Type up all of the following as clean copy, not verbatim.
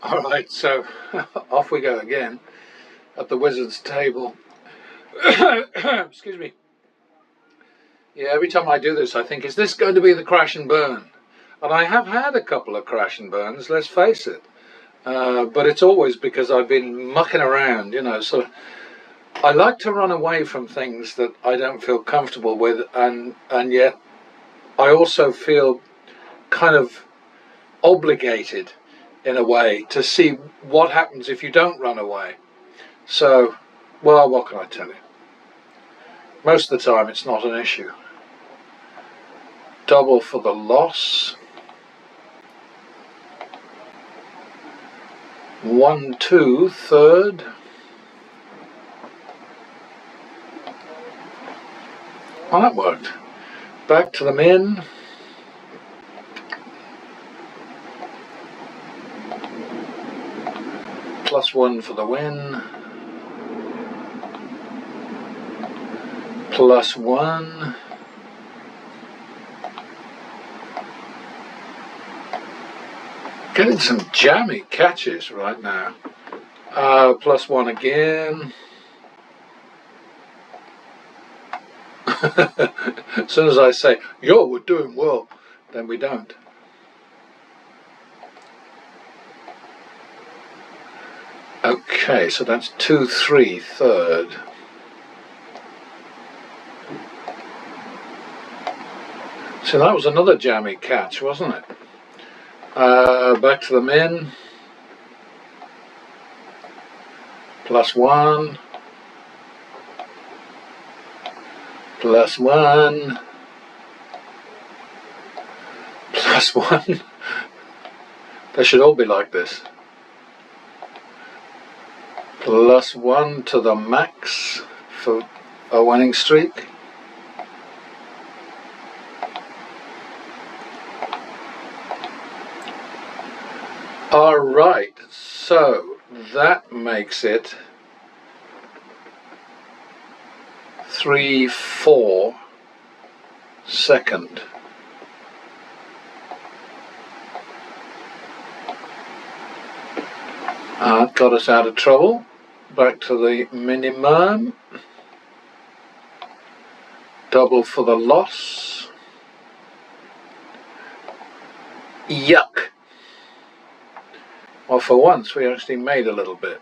Alright, so off we go again at the wizard's table. Excuse me. Yeah, every time I do this I think, is this going to be the crash and burn? And I have had a couple of crash and burns, let's face it. But it's always because I've been mucking around, you know. So I like to run away from things that I don't feel comfortable with, and yet I also feel kind of obligated in a way to see what happens if you don't run away. So, well, what can I tell you? Most of the time it's not an issue. Double for the loss. 1-2 third. Well, that worked. Back to the min. +1 for the win. +1. Getting some jammy catches right now. +1 again. As soon as I say, yo, we're doing well, then we don't. Okay, so that's 2-3 third. So that was another jammy catch, wasn't it? Back to the min. +1. +1. +1. They should all be like this. +1 to the max for a winning streak. Alright, so that makes it 3-4 second. Got us out of trouble. Back to the minimum. Double for the loss. Yuck. Well, for once we actually made a little bit.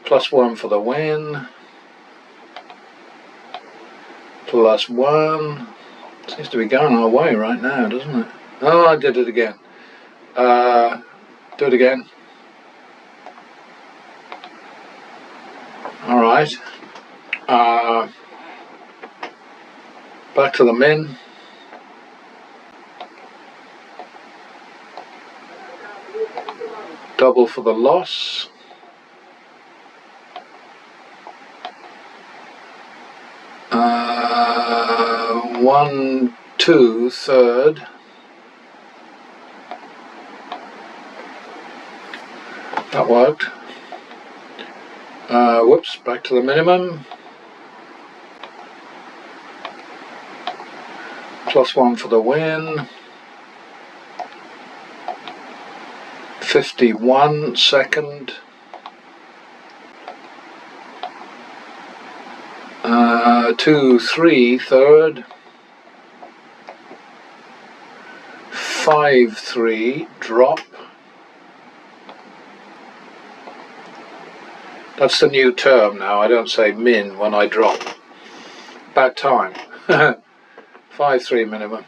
+1 for the win. +1. Seems to be going our way right now, doesn't it? Oh, I did it again. Do it again. Alright. Back to the min. Double for the loss. Uh, 1-2 third. That worked. Whoops, back to the minimum. +1 for the win. 51 second. 2-3 third. 5-3 drop. That's the new term now. I don't say min when I drop. About time. 5-3 minimum.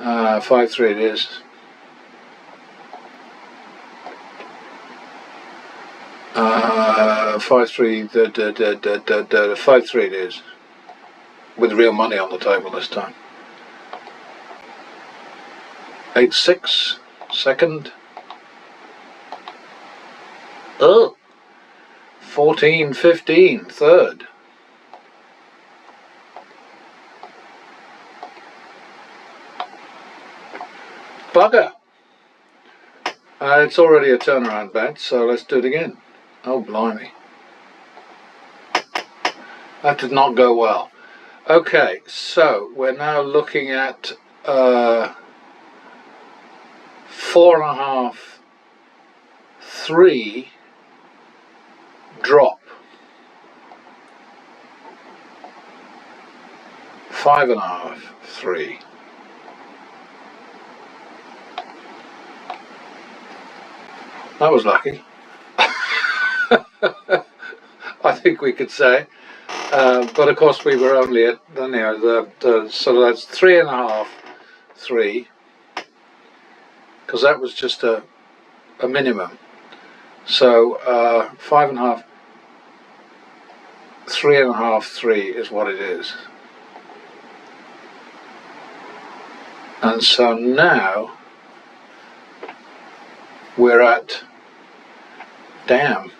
5-3 it is. Uh, 5-3. 5-3 it is. With real money on the table this time. 8-6 second. Oh. 14-15 third. Bugger. It's already a turnaround bet, so let's do it again. Oh, blimey. That did not go well. Okay, so we're now looking at 4.5 3 drop, 5.5, 3. That was lucky. I think we could say. But of course we were only at, you know, so that's 3.5, 3, because that was just a minimum. So 5.5, 3.5, 3 is what it is. And so now we're at, damn,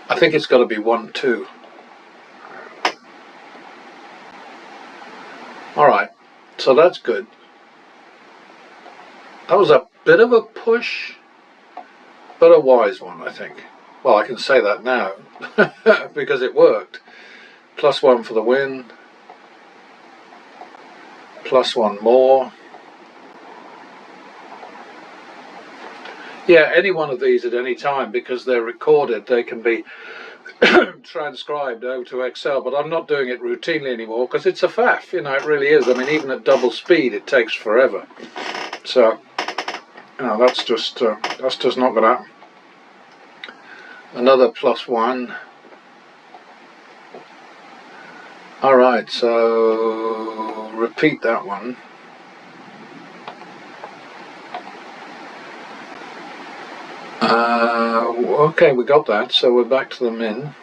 I think it's got to be 1, 2. Alright, so that's good. That was a bit of a push, but a wise one, I think. Well, I can say that now because it worked. +1 for the win. +1 more. Yeah, any one of these at any time, because they're recorded, they can be transcribed over to Excel, but I'm not doing it routinely anymore because it's a faff, you know, it really is. I mean, even at double speed it takes forever. So, you know, that's just not gonna happen. Another +1. Alright, so repeat that one. Okay, we got that, so we're back to the min.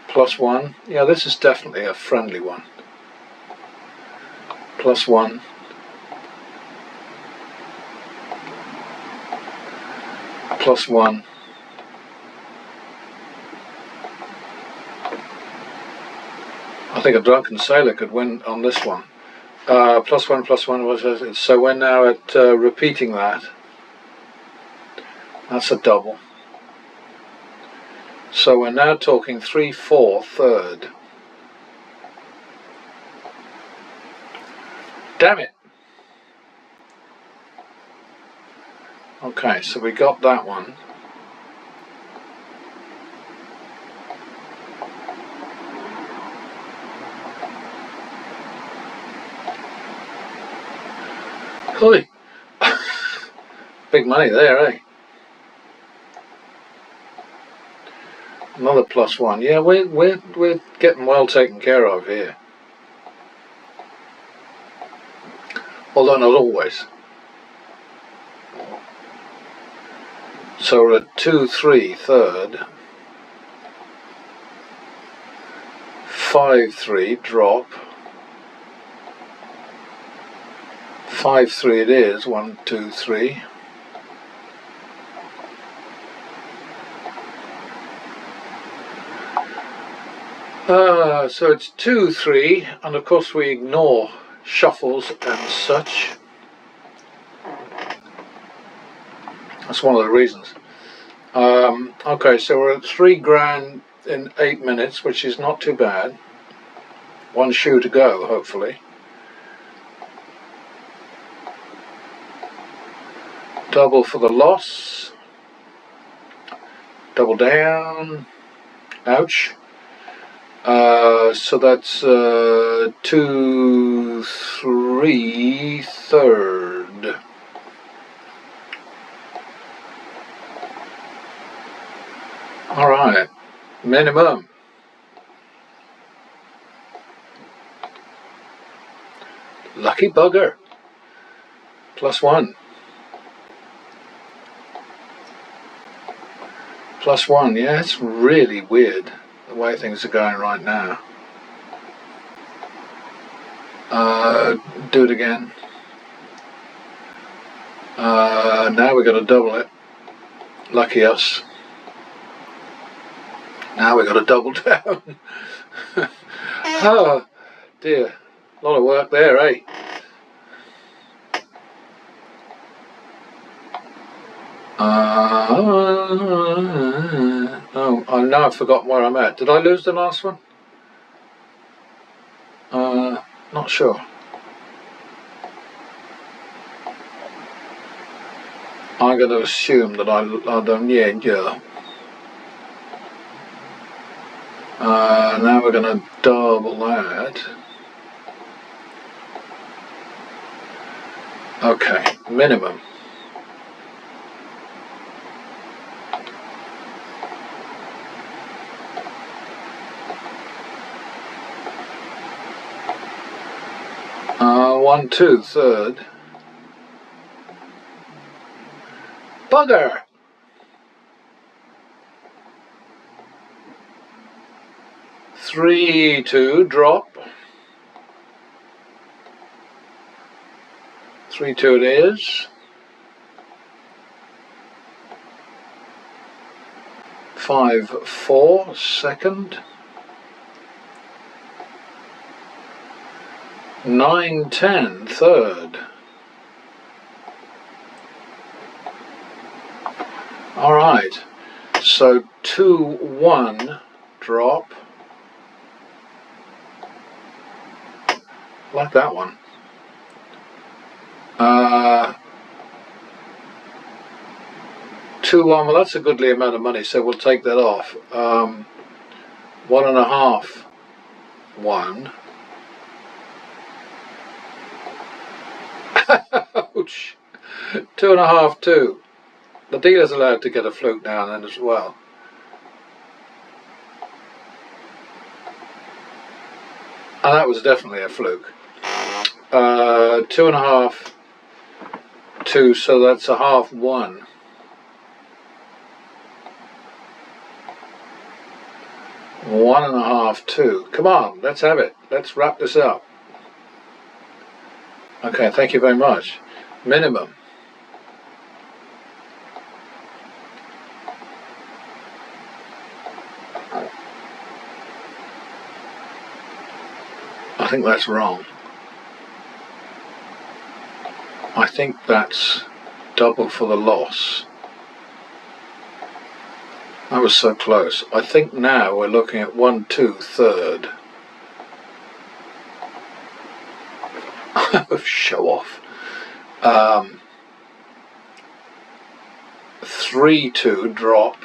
+1. Yeah, this is definitely a friendly one. +1. +1. I think a drunken sailor could win on this one. +1, +1 was it. So we're now at repeating that. That's a double. So we're now talking 3, 4, third. Damn it. Okay, so we got that one. Holy. Big money there, eh? Another +1. Yeah, we're getting well taken care of here. Although not always. So we're at 2, 3, third. 5, 3, drop. 5, 3 it is. 1, 2, 3. So it's 2, 3, and of course we ignore shuffles and such. That's one of the reasons. Okay, so we're at 3 grand in 8 minutes, which is not too bad. 1 shoe to go, hopefully. Double for the loss. Double down. Ouch. So that's 2, 3, third. Alright, minimum. Lucky bugger. +1. +1, yeah, it's really weird the way things are going right now. Do it again. Now we've got to double it. Lucky us. Now we've got to double down. Oh dear, a lot of work there, eh? Oh, now I've forgotten where I'm at. Did I lose the last one? Not sure. I'm going to assume that I don't, yeah. Now we're going to double that. Okay, minimum. One, two, third. Bugger! Three, two, drop. 3, 2 it is. 5, 4, second. 9, 10, third. All right, so 2, 1, drop. Like that one. 2, 1, well that's a goodly amount of money, so we'll take that off. 1.5, 1. Ouch. 2.5, 2. The dealer's allowed to get a fluke now and then as well. And that was definitely a fluke. 2.5, 2, so that's a half 1. 1.5, 2. Come on, let's have it. Let's wrap this up. Okay, thank you very much. Minimum. I think that's wrong. I think that's double for the loss. That was so close. I think now we're looking at 1, 2, third. Show off. 3, 2, drop.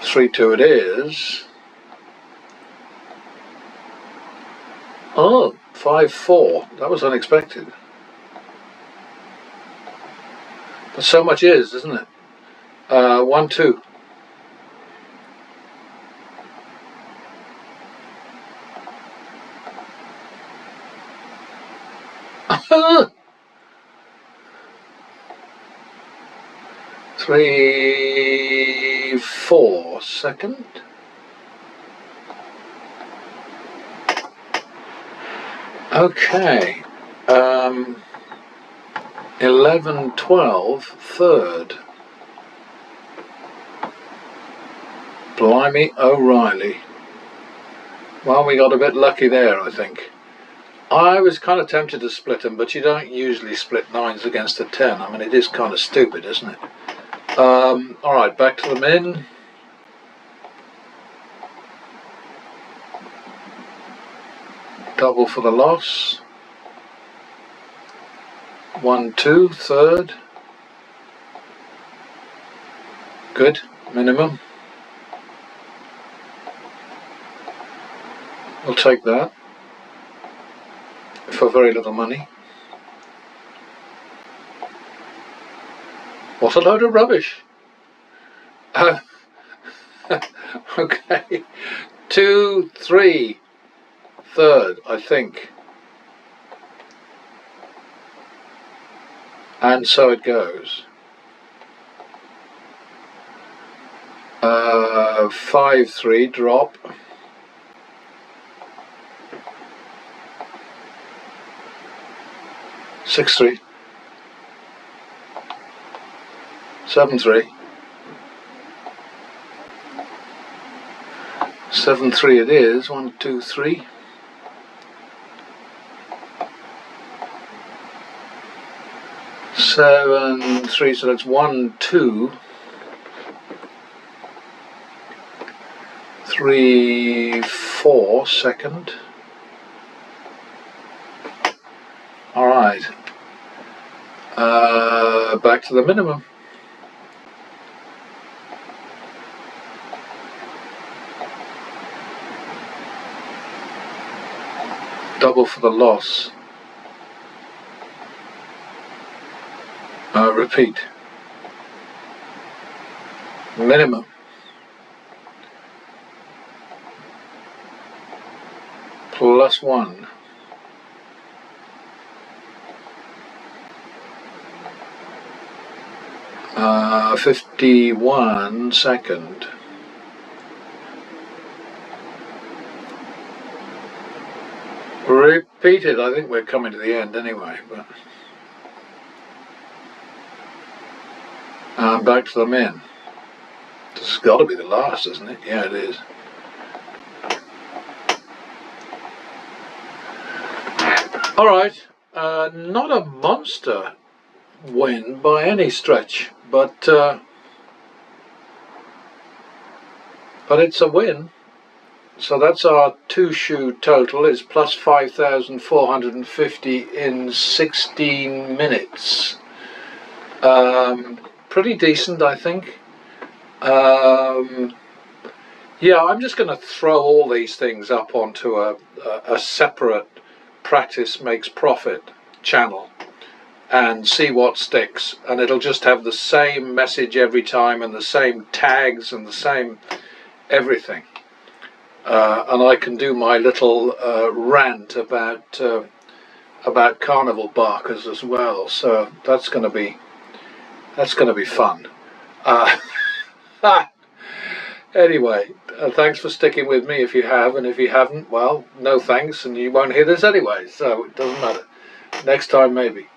3, 2 it is. Oh, 5, 4. That was unexpected. But so much is, isn't it? 1, 2. Three, 4, second. Okay. 11, 12, third. Blimey O'Reilly. Well, we got a bit lucky there, I think. I was kind of tempted to split them, but you don't usually split 9s against a 10. I mean, it is kind of stupid, isn't it? Alright, back to the min. Double for the loss. 1, 2, third. Good, minimum. We'll take that for very little money. What a load of rubbish. Okay, 2, 3, third, I think. And so it goes. 5, 3, drop. 6, 3. 7, 3. 7, 3 it is. 1, 2, 3. 7, 3, so that's 1, 2. 3, 4, second. Alright. Right. Back to the minimum. Double for the loss. Repeat. Minimum. +1. Uh, 51 second. Repeat it. I think we're coming to the end anyway. But back to the min. This has got to be the last, isn't it? Yeah, it is. All right. Not a monster win by any stretch, but it's a win. So that's our 2-shoe total is plus 5,450 in 16 minutes. Pretty decent, I think. Yeah, I'm just going to throw all these things up onto a separate Practice Makes Profit channel and see what sticks, and it'll just have the same message every time and the same tags and the same everything. And I can do my little rant about carnival barkers as well. So that's going to be fun. Anyway, thanks for sticking with me if you have, and if you haven't, well, no thanks, and you won't hear this anyway. So it doesn't matter. Next time maybe.